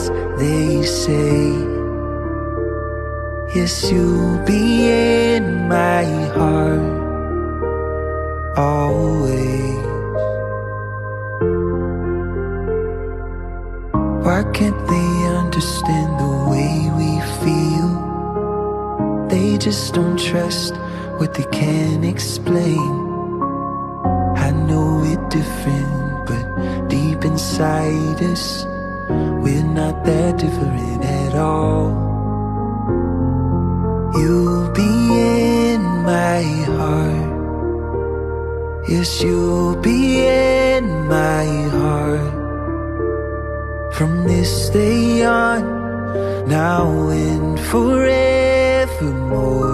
as they say. Yes, you'll be in my heart always. Why can't they understand the way we feel? They just don't trust what they can't explain. I know we're different, but deep inside us, we're not that different at all. You'll be in my heart. Yes, you'll be in my heart. From this day on, now and forevermore.